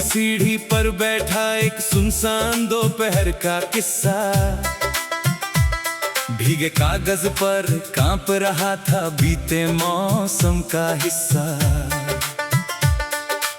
की सीढ़ी पर बैठा एक सुनसान दोपहर का किस्सा। भीगे कागज पर कांप रहा था बीते मौसम का हिस्सा।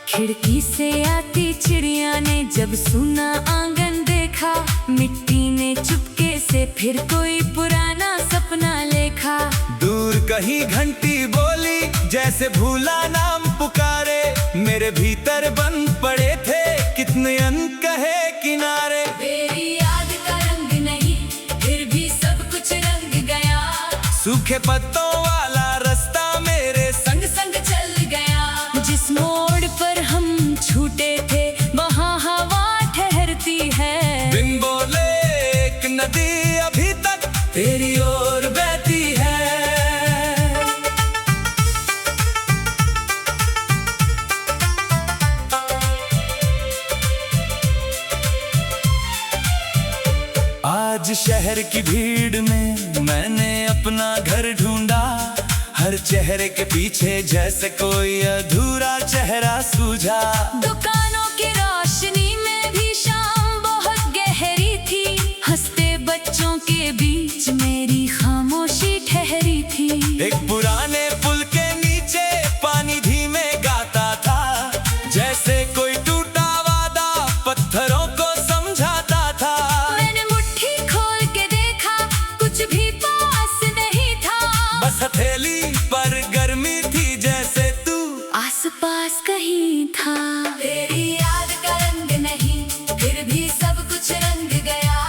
खिड़की से आती चिड़िया ने जब सुना आंगन देखा, मिट्टी ने चुपके से फिर कोई पुराना सपना लेखा। दूर कहीं घंटी बोली जैसे भूला नाम पुकारे, मेरे भीतर बंद पड़े थे कितने अनकहे किनारे। तेरी याद का रंग नहीं फिर भी सब कुछ रंग गया, सूखे पत्तों वाला रास्ता मेरे संग संग चल गया। जिस मोड़ पर हम छूटे थे वहाँ हवा ठहरती है, बिन बोले एक नदी अभी तक तेरी ओर बहती है। आज शहर की भीड़ में मैंने अपना घर ढूंढा, हर चेहरे के पीछे जैसे कोई अधूरा चेहरा सूझा। दुकानों की रोशनी में भी शाम बहुत गहरी थी, हंसते बच्चों के बीच मेरी खामोशी ठहरी थी। एक पुराने पुल के नीचे पानी धीमे गाता था, जैसे कोई टूटा वादा पत्थरों को समझाता था। मैंने मुट्ठी खोल के देखा कुछ भी पास नहीं था, बस हथेली पर गर्मी थी जैसे तू आसपास कहीं था। तेरी याद का रंग नहीं फिर भी सब कुछ रंग गया,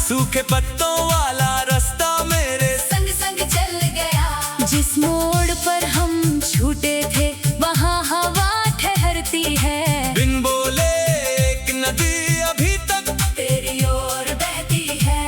सूखे पत्तों वाला रास्ता मेरे संग संग चल गया। जिस मोड़ पर हम छूटे थे वहाँ हवा ठहरती है, बिन बोले एक नदी अभी तक तेरी ओर बहती है।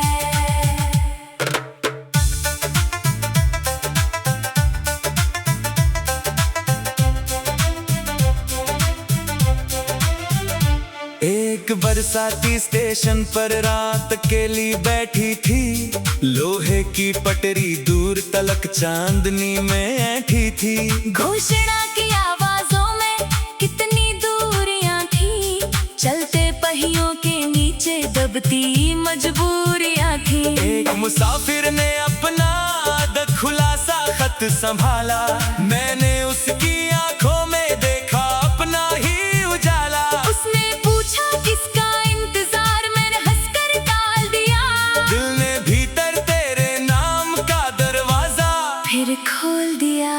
एक बरसाती स्टेशन पर रात अकेली बैठी थी, लोहे की पटरी दूर तलक चांदनी में ऐठी थी। घोषणा की आवाजों में कितनी दूरियां थी, चलते पहियों के नीचे दबती मजबूरियां थी। एक मुसाफिर ने अपना खुलासा खत संभाला, मैंने उसकी आंखों में देखा अपना ही उजाला। उसने पूछा किसका इंतजार, मैंने हंसकर टाल दिया। दिल ने भीतर तेरे नाम का दरवाजा फिर खोल दिया।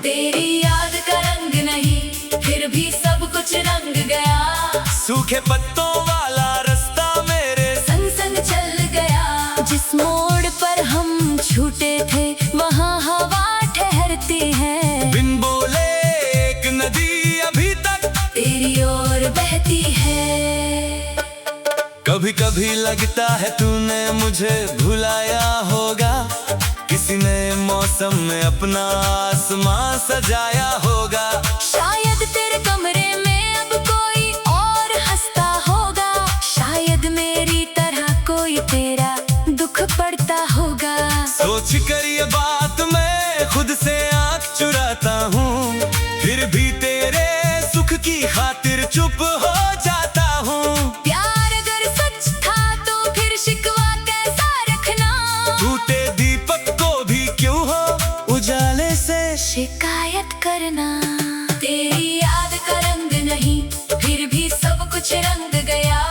तेरी याद का रंग नहीं फिर भी सब कुछ रंग गया, सूखे पत्तों वाला रास्ता मेरे संग संग चल गया। जिस मोड़ पर हम छूटे थे वहाँ हवा ठहरती है, बिन बोले एक नदी अभी तक तेरी ओर बहती है। कभी कभी लगता है तूने मुझे भुलाया होगा, किसी नए मौसम में अपना आसमां सजाया होगा। शायद तेरे कमरे में अब कोई और हंसता होगा, शायद मेरी तरह कोई तेरा दुख पड़ता होगा। सोच कर ये बात मैं खुद से आंख चुराता हूँ, फिर भी तेरे सुख की खातिर चुप हो जाता हूँ। प्यार अगर सच था तो फिर शिकवा कैसा रखना, टूटे दीपक को भी क्यों हो उजाले से शिकायत करना। तेरी याद का रंग नहीं फिर भी सब कुछ रंग गया,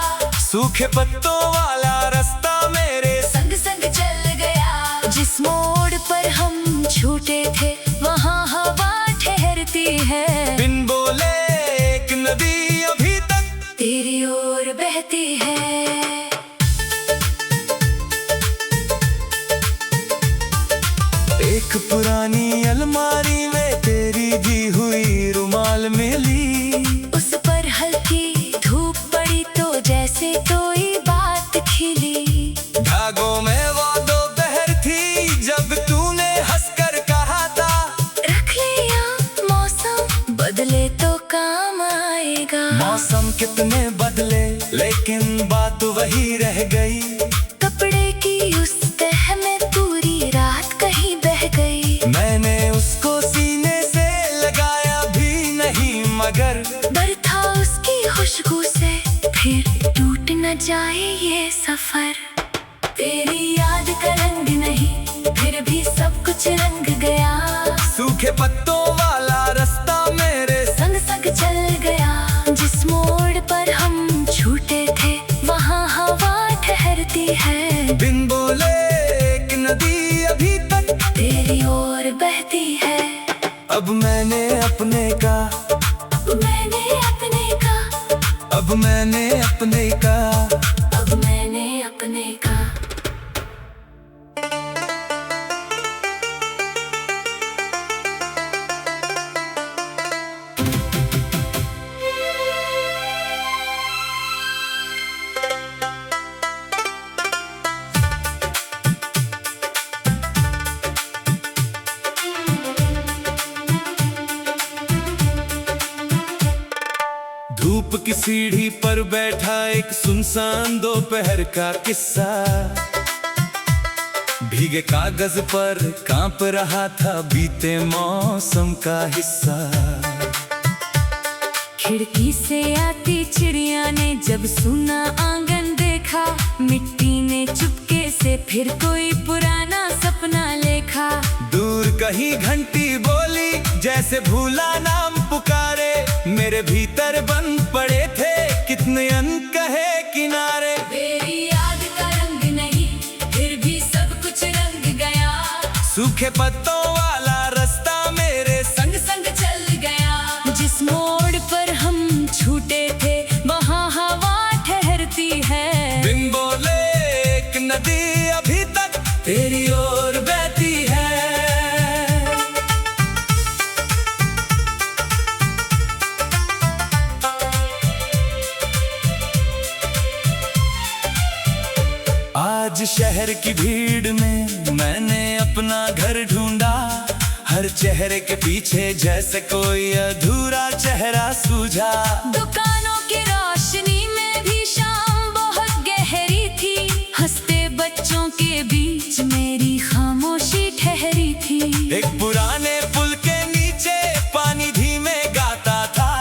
सूखे पत्तों वाला रास्ता मेरे संग संग चल गया। जिस मोड़ पर हम छूटे थे वहाँ हवा ठहरती है, बिन बोले एक नदी अभी तक तेरी ओर बहती है। एक पुरानी अलमारी में तेरी दी हुई रुमाल मिली, उस पर हल्की धूप पड़ी तो जैसे कोई बात खिली। धागों में वो दोपहर थी जब तूने हंसकर कहा था, रख लिया मौसम बदले तो काम आएगा। मौसम कितने बदले लेकिन बात वही रह गई, कपड़े की उस तह में पूरी रात कहीं बह गई। मैंने उसको सीने से लगाया भी नहीं मगर डर था उसकी खुशबू तेरी याद का रंग नहीं, फिर भी सब कुछ रंग गया। सूखे पत्तों वाला रास्ता मेरे संग संग चल गया। जिस मोड़ पर हम छूटे थे, वहाँ हवा ठहरती है। बिन बोले एक नदी अभी तक तेरी ओर बहती है। अब मैंने अपने का, मैंने अपने का, अब मैंने अपने का। अब मैंने अपने का। धूप की सीढ़ी पर बैठा एक सुनसान दोपहर का किस्सा। भीगे कागज पर कांप रहा था बीते मौसम का हिस्सा। खिड़की से आती चिड़िया ने जब सुना आंगन देखा। मिट्टी ने चुपके से फिर कोई पुराना सपना लेखा। दूर कहीं घंटी बोली जैसे भूला नाम पुकारे। मेरे भीतर बंद पड़े थे कितने अनकहे किनारे। तेरी याद का रंग नहीं, फिर भी सब कुछ रंग गया। सूखे पत्तों वाला रास्ता मेरे संग संग चल गया। जिस मोड़ पर हम छूटे थे, वहाँ हवा ठहरती है। बिन बोले एक नदी अभी तक तेरी ओर बहती है। आज शहर की भीड़ में मैंने अपना घर ढूंढा। हर चेहरे के पीछे जैसे कोई अधूरा चेहरा सूझा। दुकानों की रोशनी में भी शाम बहुत गहरी थी। हंसते बच्चों के बीच मेरी खामोशी ठहरी थी। एक पुराने पुल के नीचे पानी धीमे गाता था।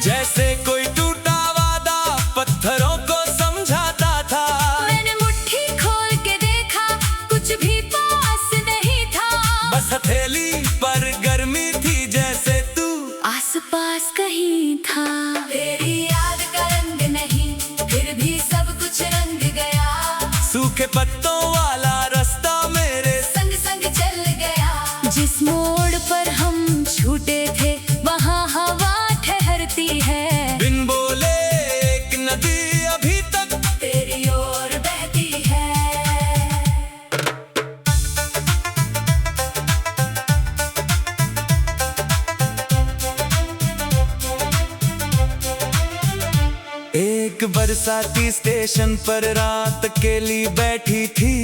जैसे कोई टूटा वादा पत्थरों को समझाता था। मैंने मुट्ठी खोल के देखा, कुछ भी पास नहीं था। बस हथेली पर गर्मी थी जैसे तू आसपास कहीं था। तेरी याद का रंग नहीं, फिर भी सब कुछ रंग गया। सूखे पत्तों वाला रास्ता मेरे संग संग चल गया। जिस मोड़ पर हम छूटे थे, वहाँ हवा ठहरती है। बिन बोले एक नदी अभी तक तेरी ओर बहती है। एक बरसाती स्टेशन पर रात अकेली बैठी थी।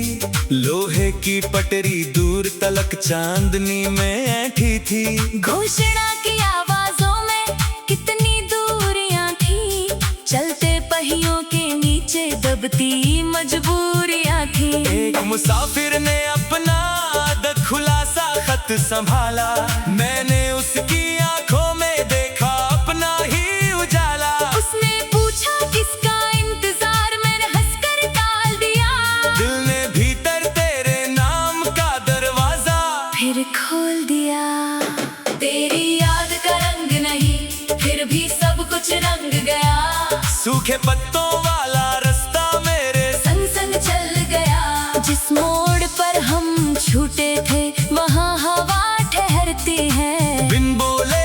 लोहे की पटरी दूर तलक चांदनी में ऐठी थी। घोषणा की आवाजों में कितनी दूरियां थी। चलते पहियों के नीचे दबती मजबूरियां थी। एक मुसाफिर ने अपना खुलासा खत संभाला। मैंने उसकी आंखों में देखा अपना ही उजाला। उसने पूछा किसका इंतजार, मैंने हंसकर टाल दिया। दिल ने भीतर तेरे नाम का दरवाजा फिर खोल दिया। तेरी याद का रंग नहीं, फिर भी सब कुछ रंग गया। सूखे पत्तों वाला रास्ता मेरे संग संग चल गया। जिस मोड़ पर हम छूटे थे, वहाँ हवा ठहरती है। बिन बोले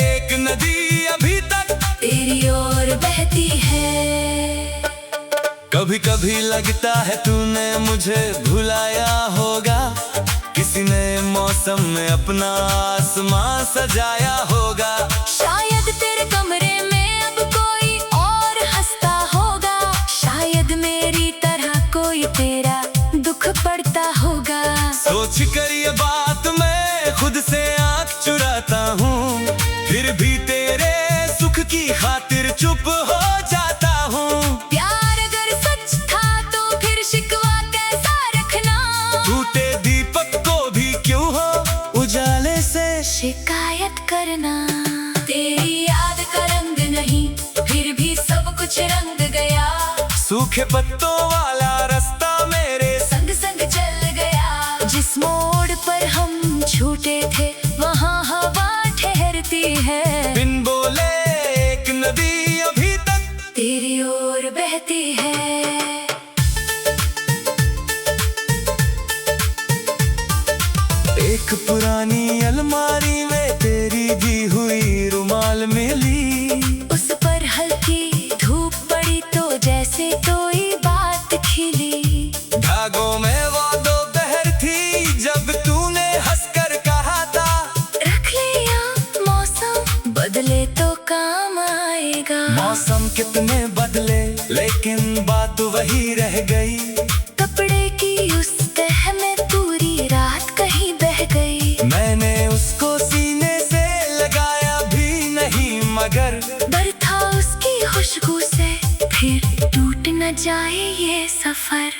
एक नदी अभी तक तेरी ओर बहती है। कभी कभी लगता है तूने मुझे भुलाया होगा। किसी नए मौसम में अपना आसमां सजाया होगा। शायद तेरे कमरे में अब कोई और हंसता होगा। शायद मेरी तरह कोई तेरा दुख पड़ता होगा। सोच कर ये बात मैं खुद से आंख चुराता हूँ। फिर भी तेरे सुख की खातिर चुप हो जाता हूँ। प्यार अगर सच था तो फिर शिकवा कैसा रखना। टूटे दीपक को भी क्यों हो उजाले से शिकायत करना। तेरी याद का रंग नहीं, फिर भी सब कुछ रंग गया। सूखे पत्तों वाला रास्ता मेरे एक पुरानी अलमारी में तेरी दी हुई रुमाल मिली। उस पर हल्की धूप पड़ी तो जैसे कोई बात खिली। धागों में वो दोपहर थी जब तूने हंसकर कहा था, रख लिया मौसम बदले तो काम आएगा। मौसम कितने बदले लेकिन बात वही रह गई। कपड़े की उस तह में पूरी रात कहीं बह गई। मैंने उसको सीने से लगाया भी नहीं मगर डर था उसकी खुशबू से फिर टूट न जाए ये सफर।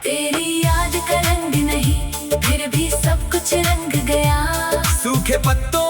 तेरी याद का रंग नहीं फिर भी सब कुछ रंग गया। सूखे पत्तों